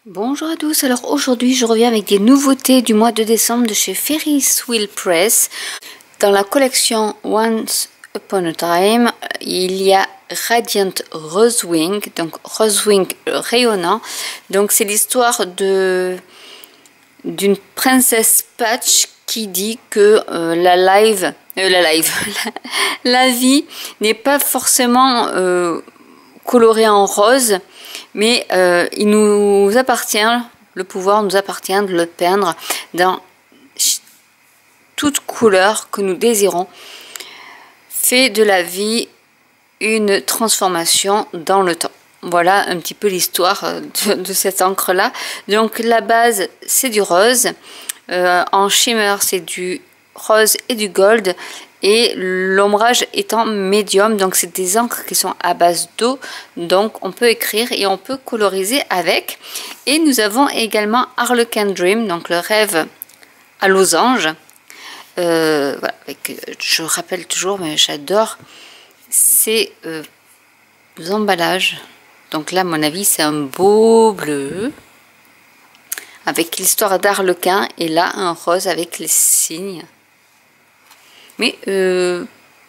Bonjour à tous, alors aujourd'hui je reviens avec des nouveautés du mois de décembre de chez Ferris Wheel Press. Dans la collection Once Upon a Time, il y a Radiant Rosewing, donc Rosewing rayonnant. Donc c'est l'histoire d'une princesse Patch qui dit que la vie n'est pas forcément colorée en rose, mais il nous appartient, le pouvoir nous appartient de le peindre dans toute couleur que nous désirons. Fait de la vie une transformation dans le temps. Voilà un petit peu l'histoire de cette encre là. Donc la base c'est du rose, en shimmer c'est du rose et du gold, et l'ombrage étant médium. Donc c'est des encres qui sont à base d'eau, donc on peut écrire et on peut coloriser avec. Et nous avons également Harlequin Dream, donc le rêve à losange. Voilà, je rappelle toujours, mais j'adore ces emballages. Donc là, à mon avis, c'est un beau bleu avec l'histoire d'Arlequin, et là un rose avec les signes. Mais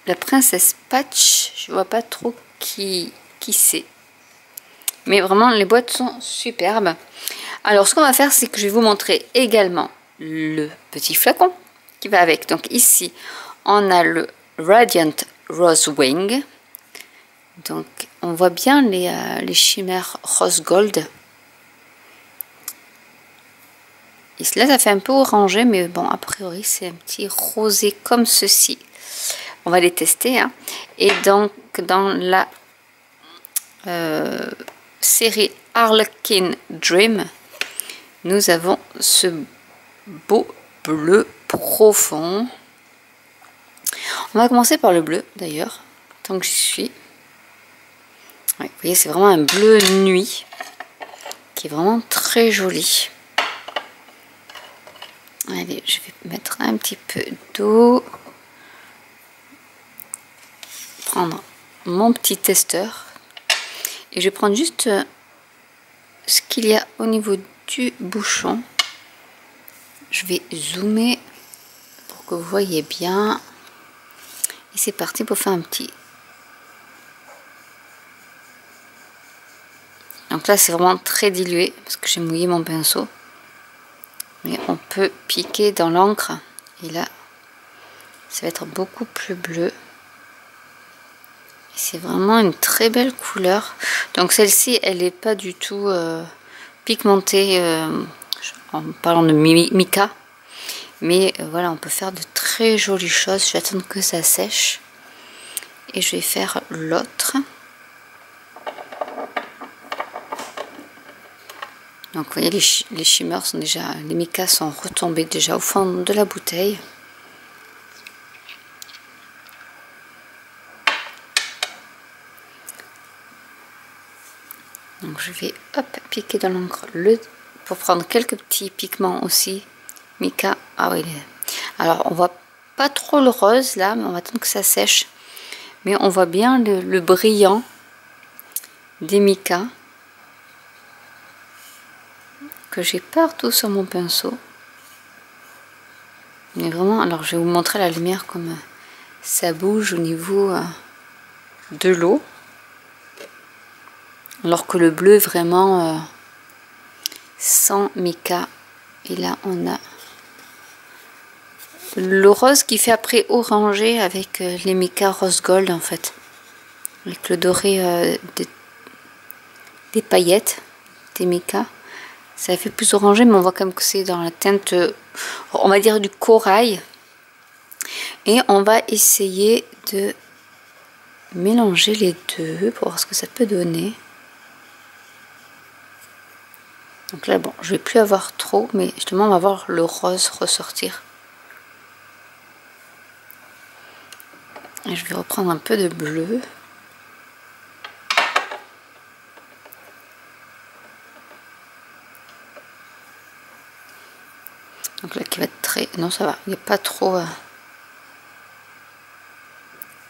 la princesse Patch, je vois pas trop qui c'est. Mais vraiment, les boîtes sont superbes. Alors, ce qu'on va faire, c'est que je vais vous montrer également le petit flacon qui va avec. Donc ici, on a le Radiant Rosewing. Donc, on voit bien les chimères rose gold. Et là, ça fait un peu orangé, mais bon, a priori, c'est un petit rosé comme ceci. On va les tester, hein. Et donc, dans la série Harlequin Dream, nous avons ce beau bleu profond. On va commencer par le bleu, d'ailleurs, tant que j'y suis. Ouais, vous voyez, c'est vraiment un bleu nuit qui est vraiment très joli. Allez, je vais mettre un petit peu d'eau. Prendre mon petit testeur. Et je vais prendre juste ce qu'il y a au niveau du bouchon. Je vais zoomer pour que vous voyez bien. Et c'est parti pour faire un petit. Donc là, c'est vraiment très dilué parce que j'ai mouillé mon pinceau. Mais on peut piquer dans l'encre. Et là, ça va être beaucoup plus bleu. C'est vraiment une très belle couleur. Donc celle-ci, elle n'est pas du tout pigmentée en parlant de mica. Mais voilà, on peut faire de très jolies choses. Je vais attendre que ça sèche. Et je vais faire l'autre. Donc vous voyez, les shimmers sont déjà, les micas sont retombés déjà au fond de la bouteille. Donc je vais hop piquer dans l'encre pour prendre quelques petits pigments aussi. Mica, ah oui. Alors on voit pas trop le rose là, mais on va attendre que ça sèche. Mais on voit bien le brillant des micas que j'ai partout sur mon pinceau. Mais vraiment, alors je vais vous montrer la lumière comme ça bouge au niveau de l'eau. Alors que le bleu vraiment sans mica. Et là on a le rose qui fait après orangé avec les mica rose gold en fait. Avec le doré des paillettes des mica. Ça fait plus orangé, mais on voit quand même que c'est dans la teinte, on va dire, du corail. Et on va essayer de mélanger les deux pour voir ce que ça peut donner. Donc là, bon, je vais plus avoir trop, mais justement, on va voir le rose ressortir. Et je vais reprendre un peu de bleu. Donc là, qui va être très... Non, ça va, il n'est pas trop...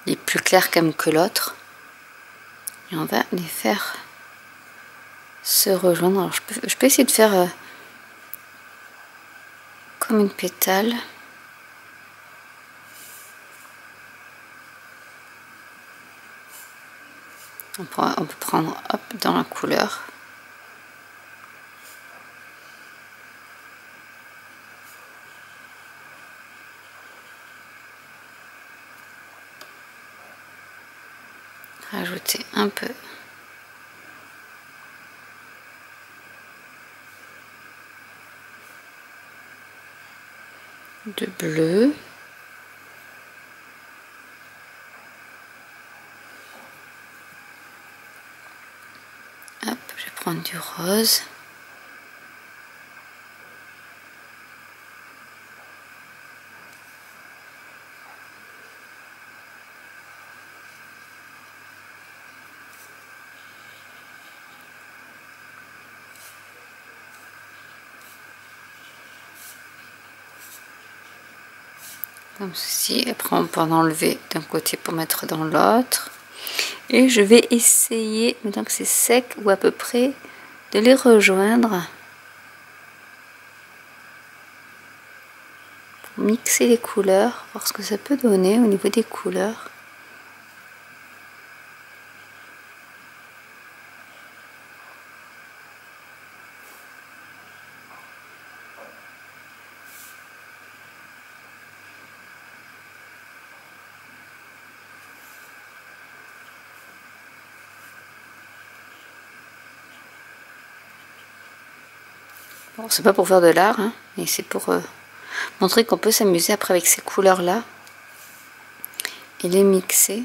Il est plus clair quand même que l'autre. Et on va les faire se rejoindre. Alors, je peux essayer de faire comme une pétale. On peut prendre hop, dans la couleur. Rajouter un peu de bleu. Hop, je vais prendre du rose. Comme ceci. Après on peut en enlever d'un côté pour mettre dans l'autre. Et je vais essayer, maintenant que c'est sec ou à peu près, de les rejoindre. Pour mixer les couleurs, voir ce que ça peut donner au niveau des couleurs. Bon, c'est pas pour faire de l'art, hein, mais c'est pour montrer qu'on peut s'amuser après avec ces couleurs-là et les mixer.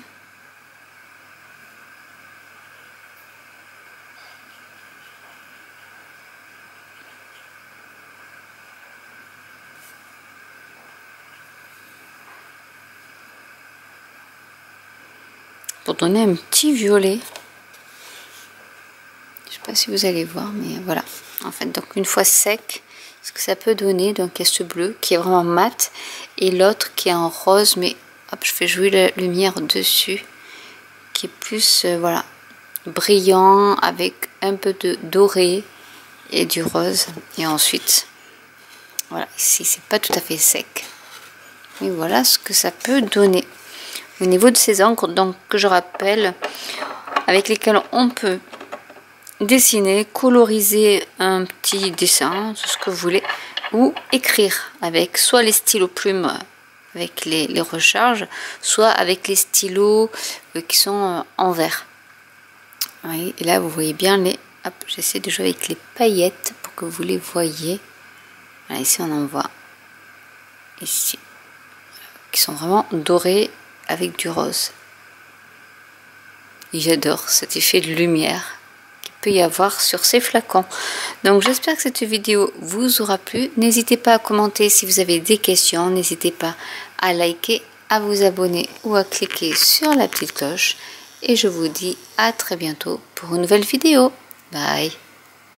Pour donner un petit violet. Je sais pas si vous allez voir, mais voilà. En fait, donc une fois sec, ce que ça peut donner, donc il y a ce bleu qui est vraiment mat et l'autre qui est en rose, mais hop, je fais jouer la lumière dessus, qui est plus voilà, brillant avec un peu de doré et du rose. Et ensuite, voilà, ici c'est pas tout à fait sec, mais voilà ce que ça peut donner au niveau de ces encres, donc que je rappelle, avec lesquelles on peut dessiner, coloriser un petit dessin, ce que vous voulez, ou écrire avec soit les stylos plumes avec les recharges, soit avec les stylos qui sont en verre. Oui, et là vous voyez bien les... Hop, j'essaie de jouer avec les paillettes pour que vous les voyez. Voilà, ici on en voit ici, qui sont vraiment dorés avec du rose. Et j'adore cet effet de lumière peut y avoir sur ces flacons. Donc j'espère que cette vidéo vous aura plu. N'hésitez pas à commenter si vous avez des questions. N'hésitez pas à liker, à vous abonner ou à cliquer sur la petite cloche. Et je vous dis à très bientôt pour une nouvelle vidéo. Bye.